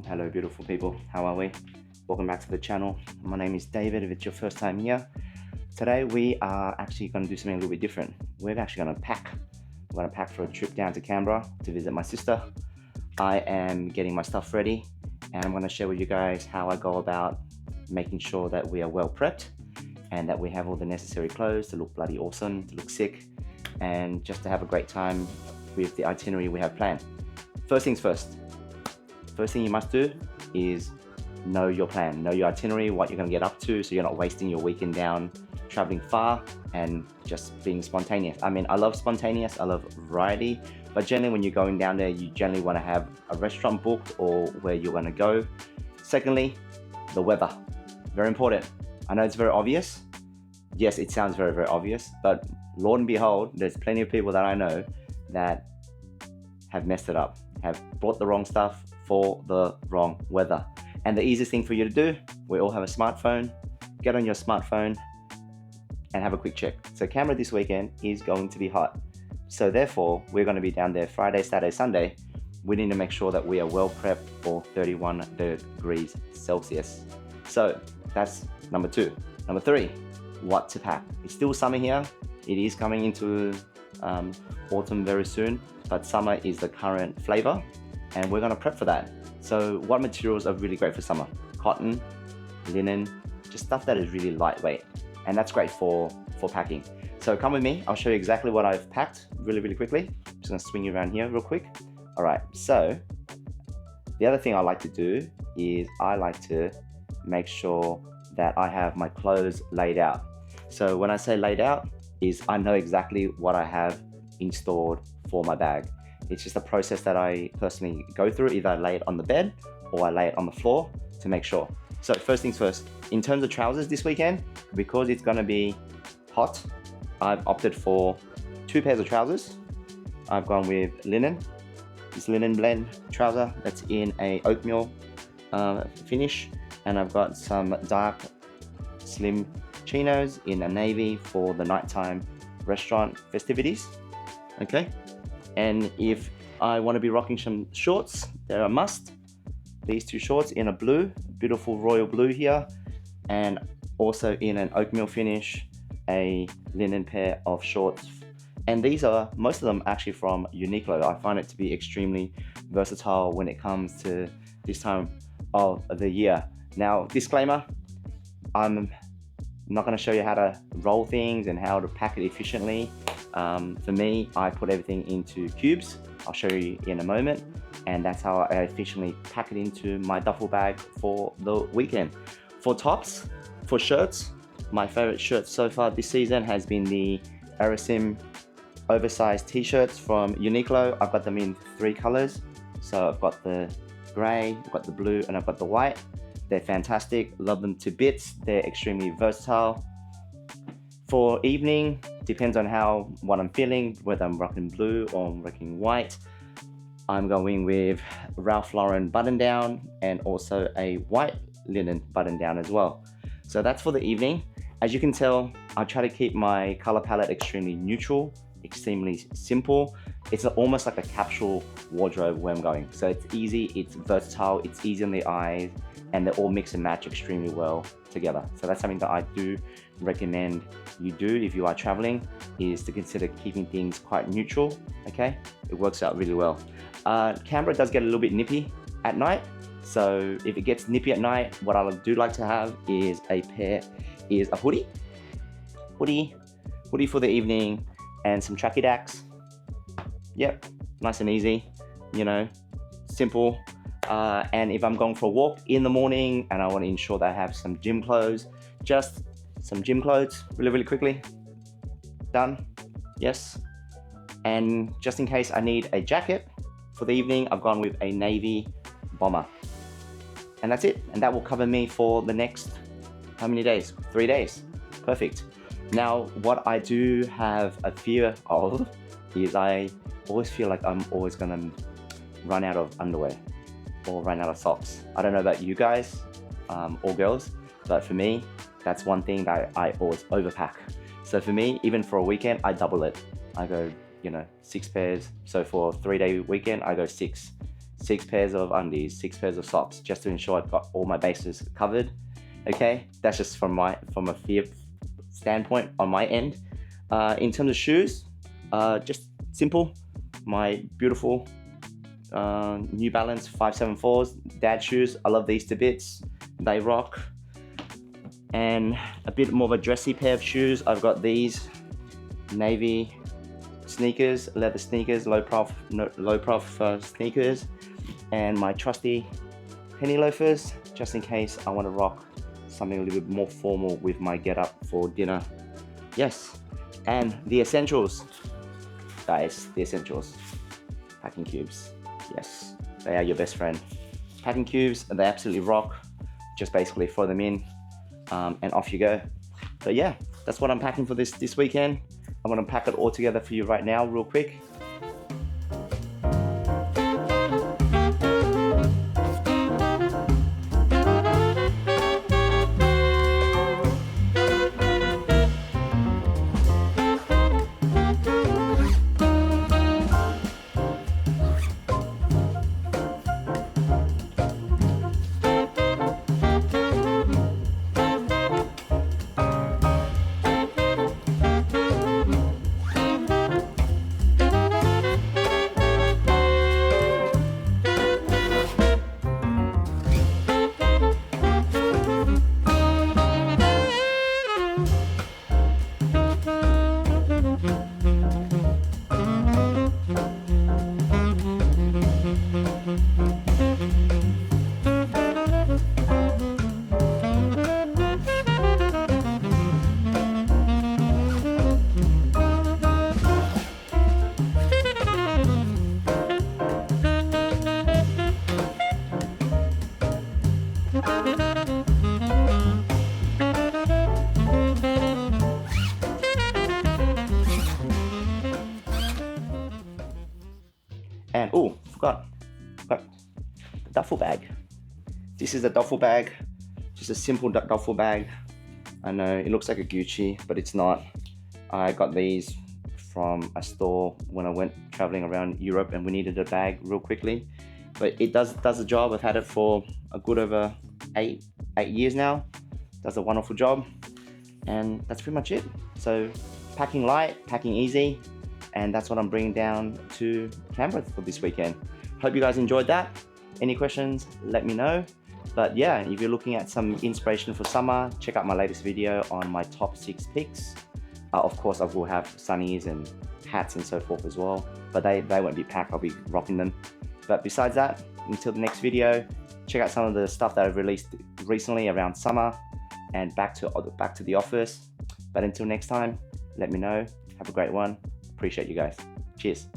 Hello beautiful people, how are we? Welcome back to the channel. My name is David. If it's your first time here, today we are actually going to do something a little bit different. We're actually going to pack. We're going to pack for a trip down to Canberra to visit my sister. I am getting my stuff ready and I'm going to share with you guys how I go about making sure that we are well prepped and that we have all the necessary clothes to look bloody awesome, to look sick, and just to have a great time with the itinerary we have planned. First things first. First thing you must do is know your plan, know your itinerary, what you're going to get up to, so you're not wasting your weekend down traveling far and just being spontaneous. I mean, I love spontaneous, I love variety, but generally when you're going down there, you generally want to have a restaurant booked or where you're going to go. Secondly, the weather. Very important. I know it's very obvious. Yes, it sounds very, very obvious, but Lord and behold, there's plenty of people that I know that have messed it up, have bought the wrong stuff for the wrong weather. And the easiest thing for you to do, we all have a smartphone, get on your smartphone and have a quick check. So Canberra this weekend is going to be hot. So therefore, we're going to be down there Friday, Saturday, Sunday. We need to make sure that we are well prepped for 31 degrees Celsius. So that's number 2. Number 3, what to pack. It's still summer here. It is coming into autumn very soon, but summer is the current flavor and we're gonna prep for that. So what materials are really great for summer? Cotton, linen, just stuff that is really lightweight. And that's great for packing. So come with me, I'll show you exactly what I've packed really quickly. I'm just gonna swing you around here real quick. All right, so the other thing I like to do is I like to make sure that I have my clothes laid out. So when I say laid out, is I know exactly what I have installed for my bag. It's just a process that I personally go through. Either I lay it on the bed or I lay it on the floor to make sure. So first things first, in terms of trousers this weekend, because it's gonna be hot, I've opted for 2 pairs of trousers. I've gone with linen, this linen blend trouser that's in a oatmeal finish, and I've got some dark slim chinos in a navy for the nighttime restaurant festivities. Okay, and if I want to be rocking some shorts, they're a must. These 2 shorts in a blue, beautiful royal blue here, and also in an oatmeal finish, a linen pair of shorts. And these are, most of them actually from Uniqlo. I find it to be extremely versatile when it comes to this time of the year. Now, disclaimer, I'm not going to show you how to roll things and how to pack it efficiently. For me, I put everything into cubes. I'll show you in a moment. And that's how I efficiently pack it into my duffel bag for the weekend. For tops, for shirts, my favorite shirt so far this season has been the Aerosim oversized t-shirts from Uniqlo. I've got them in 3 colors. So I've got the gray, I've got the blue, and I've got the white. They're fantastic, love them to bits. They're extremely versatile. For evening, depends on what I'm feeling, whether I'm rocking blue or I'm rocking white. I'm going with Ralph Lauren button down and also a white linen button down as well. So that's for the evening. As you can tell, I try to keep my color palette extremely neutral, extremely simple. It's almost like a capsule wardrobe where I'm going. So it's easy, it's versatile, it's easy on the eyes, and they all mix and match extremely well together. So that's something that I do recommend you do if you are traveling, is to consider keeping things quite neutral, okay? It works out really well. Canberra does get a little bit nippy at night. So if it gets nippy at night, what I do like to have is a hoodie for the evening and some tracky dacks. Yep, nice and easy, you know, simple. And if I'm going for a walk in the morning and I want to ensure that I have some gym clothes, just some gym clothes really quickly. Done. Yes. And just in case I need a jacket for the evening, I've gone with a navy bomber. And that's it. And that will cover me for the next, how many days? 3 days. Perfect. Now, what I do have a fear of is I always feel like I'm always gonna run out of underwear or run out of socks. I don't know about you guys or girls, but for me, that's one thing that I always overpack. So for me, even for a weekend, I double it. I go, 6 pairs. So for a 3-day weekend, I go 6. 6 pairs of undies, 6 pairs of socks, just to ensure I've got all my bases covered. Okay, that's just from a fear standpoint on my end. In terms of shoes, just simple. My beautiful New Balance 574s, dad shoes. I love these to bits. They rock. And a bit more of a dressy pair of shoes. I've got these navy sneakers, leather sneakers, low prof sneakers, and my trusty penny loafers, just in case I want to rock something a little bit more formal with my get up for dinner. Yes, and the essentials, guys, the essentials. Packing cubes. Yes, they are your best friend. Packing cubes, they absolutely rock. Just basically throw them in, and off you go. But yeah, that's what I'm packing for this weekend. I'm gonna pack it all together for you right now, real quick. And oh, forgot the duffel bag. This is a duffel bag, just a simple duffel bag. I know it looks like a Gucci, but it's not. I got these from a store when I went traveling around Europe and we needed a bag real quickly. But it does the job. I've had it for a good over eight years now. Does a wonderful job, and that's pretty much it. So packing light, packing easy, and that's what I'm bringing down to Canberra for this weekend. Hope you guys enjoyed that. Any questions, let me know. But yeah, if you're looking at some inspiration for summer, check out my latest video on my top 6 picks. Of course, I will have sunnies and hats and so forth as well, but they won't be packed. I'll be rocking them. But besides that, until the next video, check out some of the stuff that I've released recently around summer and back to the office. But until next time, let me know. Have a great one. Appreciate you guys. Cheers.